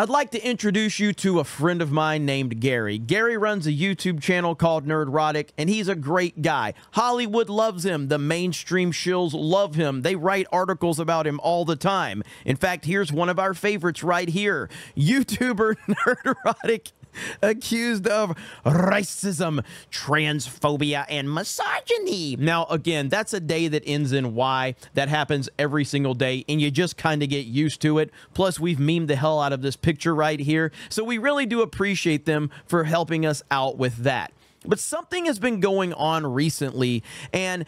I'd like to introduce you to a friend of mine named Gary. Gary runs a YouTube channel called Nerdrotic, and he's a great guy. Hollywood loves him. The mainstream shills love him. They write articles about him all the time. In fact, here's one of our favorites right here. YouTuber Nerdrotic accused of racism, transphobia, and misogyny. Now, again, that's a day that ends in Y. That happens every single day, and you just kind of get used to it. Plus, we've memed the hell out of this picture right here, so we really do appreciate them for helping us out with that. But something has been going on recently, and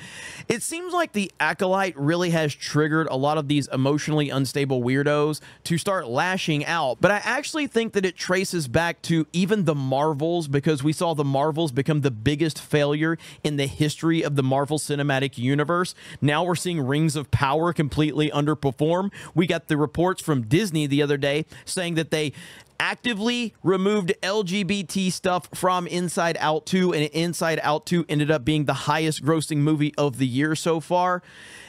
it seems like the Acolyte really has triggered a lot of these emotionally unstable weirdos to start lashing out. But I actually think that it traces back to even the Marvels, because we saw the Marvels become the biggest failure in the history of the Marvel Cinematic Universe. Now we're seeing Rings of Power completely underperform. We got the reports from Disney the other day saying that they actively removed LGBT stuff from Inside Out 2, and Inside Out 2 ended up being the highest grossing movie of the year so far.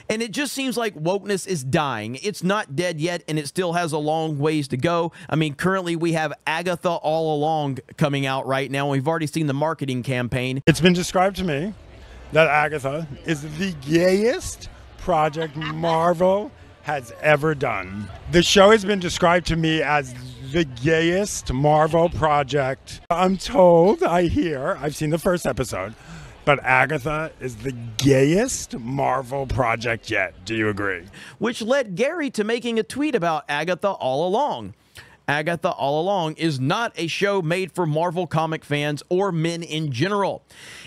And it just seems like wokeness is dying. It's not dead yet, and it still has a long ways to go. I mean, currently we have Agatha All Along coming out right now, and we've already seen the marketing campaign. It's been described to me that Agatha is the gayest project Marvel has ever done. The show has been described to me as the gayest Marvel project. I'm told, I've seen the first episode, but Agatha is the gayest Marvel project yet. Do you agree? Which led Gary to making a tweet about Agatha All Along. Agatha All Along is not a show made for Marvel comic fans or men in general.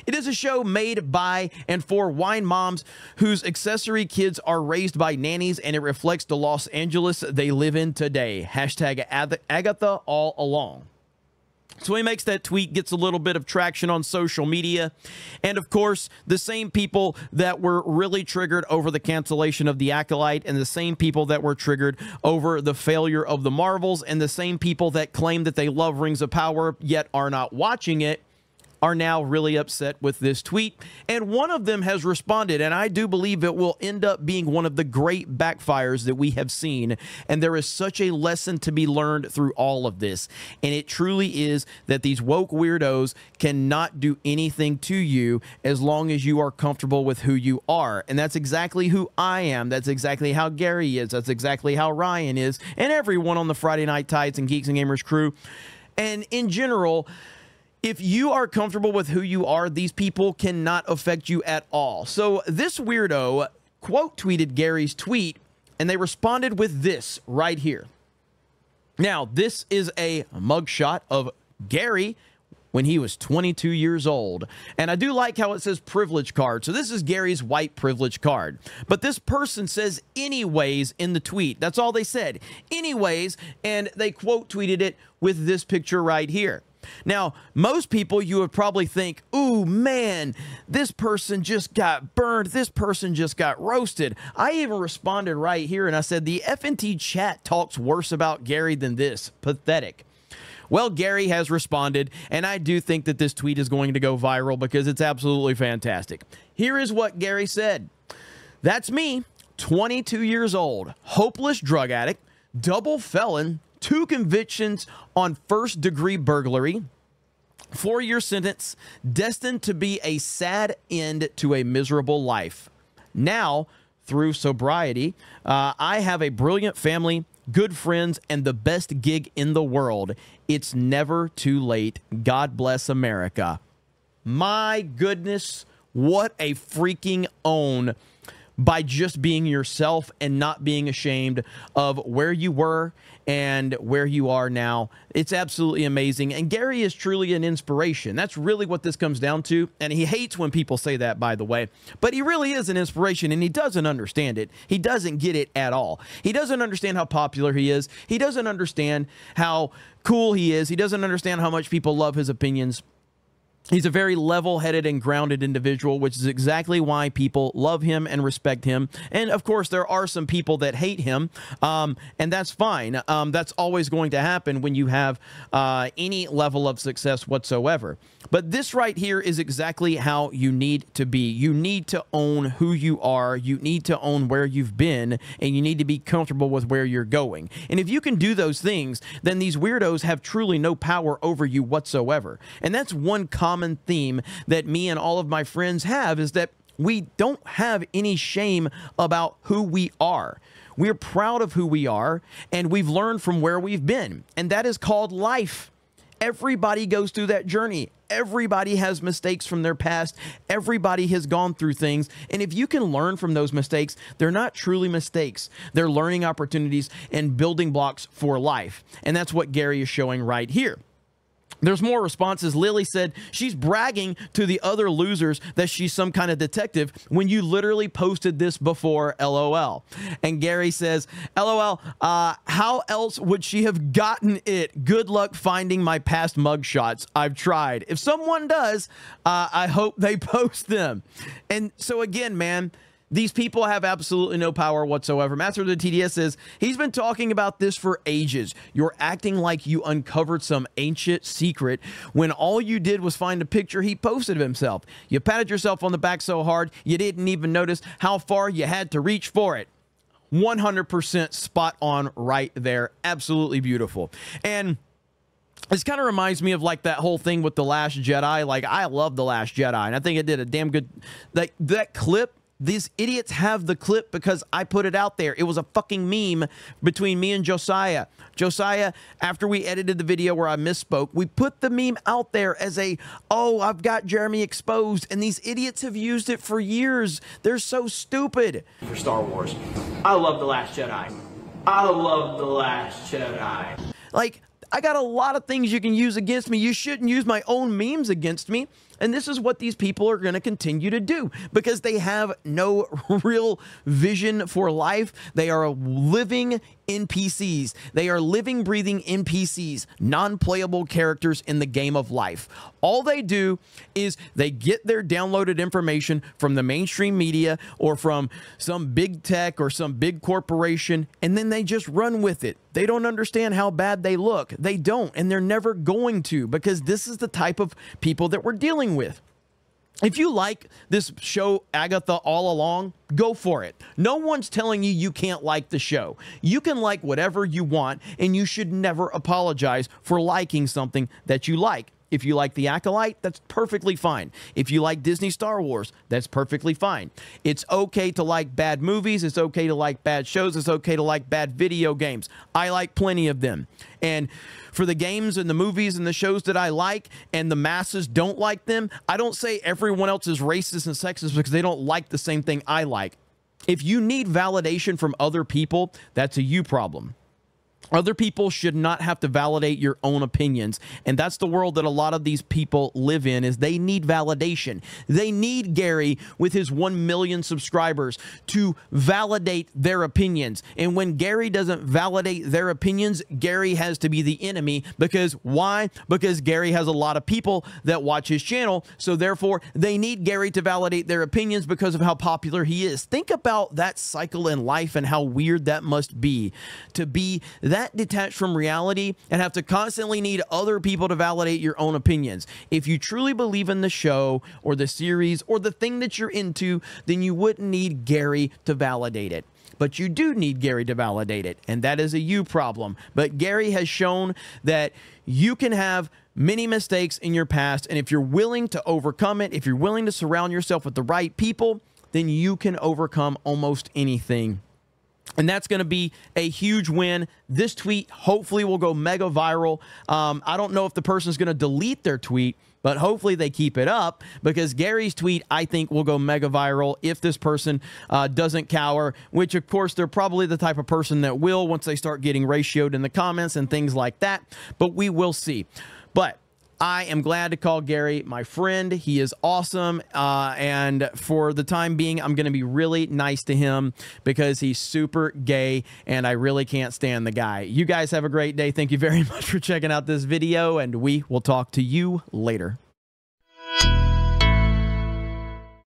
It is a show made by and for wine moms whose accessory kids are raised by nannies, and it reflects the Los Angeles they live in today. Hashtag Agatha All Along. So he makes that tweet, gets a little bit of traction on social media. And of course, the same people that were really triggered over the cancellation of The Acolyte, and the same people that were triggered over the failure of the Marvels, and the same people that claim that they love Rings of Power yet are not watching it, are now really upset with this tweet. And one of them has responded, and I do believe it will end up being one of the great backfires that we have seen. And there is such a lesson to be learned through all of this. And it truly is that these woke weirdos cannot do anything to you as long as you are comfortable with who you are. And that's exactly who I am. That's exactly how Gary is. That's exactly how Ryan is. And everyone on the Friday Night Tights and Geeks and Gamers crew. And in general, if you are comfortable with who you are, these people cannot affect you at all. So this weirdo quote tweeted Gary's tweet, and they responded with this right here. Now, this is a mugshot of Gary when he was 22 years old. And I do like how it says privilege card. So this is Gary's white privilege card. But this person says anyways in the tweet. That's all they said. Anyways, and they quote tweeted it with this picture right here. Now, most people, you would probably think, ooh, man, this person just got burned. This person just got roasted. I even responded right here, and I said, the FNT chat talks worse about Gary than this. Pathetic. Well, Gary has responded, and I do think that this tweet is going to go viral because it's absolutely fantastic. Here is what Gary said. That's me, 22 years old, hopeless drug addict, double felon, 2 convictions on first-degree burglary, 4-year sentence, destined to be a sad end to a miserable life. Now, through sobriety, I have a brilliant family, good friends, and the best gig in the world. It's never too late. God bless America. My goodness, what a freaking own by just being yourself and not being ashamed of where you were and where you are now. It's absolutely amazing. And Gary is truly an inspiration. That's really what this comes down to. And he hates when people say that, by the way. But he really is an inspiration, and he doesn't understand it. He doesn't get it at all. He doesn't understand how popular he is. He doesn't understand how cool he is. He doesn't understand how much people love his opinions. He's a very level-headed and grounded individual, which is exactly why people love him and respect him. And, of course, there are some people that hate him, and that's fine. That's always going to happen when you have any level of success whatsoever. But this right here is exactly how you need to be. You need to own who you are. You need to own where you've been, and you need to be comfortable with where you're going. And if you can do those things, then these weirdos have truly no power over you whatsoever. And that's one common theme that me and all of my friends have, is that we don't have any shame about who we are. We're proud of who we are, and we've learned from where we've been. And that is called life. Everybody goes through that journey. Everybody has mistakes from their past. Everybody has gone through things. And if you can learn from those mistakes, they're not truly mistakes. They're learning opportunities and building blocks for life. And that's what Gary is showing right here. There's more responses. Lily said she's bragging to the other losers that she's some kind of detective when you literally posted this before, LOL. And Gary says, LOL, how else would she have gotten it? Good luck finding my past mugshots. I've tried. If someone does, I hope they post them. And so again, man, these people have absolutely no power whatsoever. Master of the TDS says, he's been talking about this for ages. You're acting like you uncovered some ancient secret when all you did was find a picture he posted of himself. You patted yourself on the back so hard, you didn't even notice how far you had to reach for it. 100% spot on right there. Absolutely beautiful. And this kind of reminds me of like that whole thing with The Last Jedi. Like, I love The Last Jedi, and I think it did a damn good, like that clip. These idiots have the clip because I put it out there. It was a fucking meme between me and Josiah. Josiah, after we edited the video where I misspoke, we put the meme out there as a, oh, I've got Jeremy exposed. And these idiots have used it for years. They're so stupid. For Star Wars. I love The Last Jedi. I love The Last Jedi. Like, I got a lot of things you can use against me. You shouldn't use my own memes against me. And this is what these people are going to continue to do because they have no real vision for life. They are living NPCs. They are living, breathing NPCs, non-playable characters in the game of life. All they do is they get their downloaded information from the mainstream media or from some big tech or some big corporation, and then they just run with it. They don't understand how bad they look. They don't, and they're never going to, because this is the type of people that we're dealing with. If you like this show, Agatha All Along, go for it. No one's telling you you can't like the show. You can like whatever you want, and you should never apologize for liking something that you like. If you like The Acolyte, that's perfectly fine. If you like Disney Star Wars, that's perfectly fine. It's okay to like bad movies. It's okay to like bad shows. It's okay to like bad video games. I like plenty of them. And for the games and the movies and the shows that I like and the masses don't like them, I don't say everyone else is racist and sexist because they don't like the same thing I like. If you need validation from other people, that's a you problem. Other people should not have to validate your own opinions. And that's the world that a lot of these people live in, is they need validation. They need Gary with his 1 million subscribers to validate their opinions. And when Gary doesn't validate their opinions, Gary has to be the enemy. Because why? Because Gary has a lot of people that watch his channel. So therefore, they need Gary to validate their opinions because of how popular he is. Think about that cycle in life and how weird that must be, to be that detached from reality and have to constantly need other people to validate your own opinions. If you truly believe in the show or the series or the thing that you're into, then you wouldn't need Gary to validate it. But you do need Gary to validate it, and that is a you problem. But Gary has shown that you can have many mistakes in your past, and if you're willing to overcome it, if you're willing to surround yourself with the right people, then you can overcome almost anything. And that's going to be a huge win. This tweet hopefully will go mega viral. I don't know if the person's going to delete their tweet, but hopefully they keep it up, because Gary's tweet, I think, will go mega viral if this person doesn't cower, which, of course, they're probably the type of person that will once they start getting ratioed in the comments and things like that. But we will see. But I am glad to call Gary my friend. He is awesome. And for the time being, I'm going to be really nice to him because he's super gay and I really can't stand the guy. You guys have a great day. Thank you very much for checking out this video, and we will talk to you later.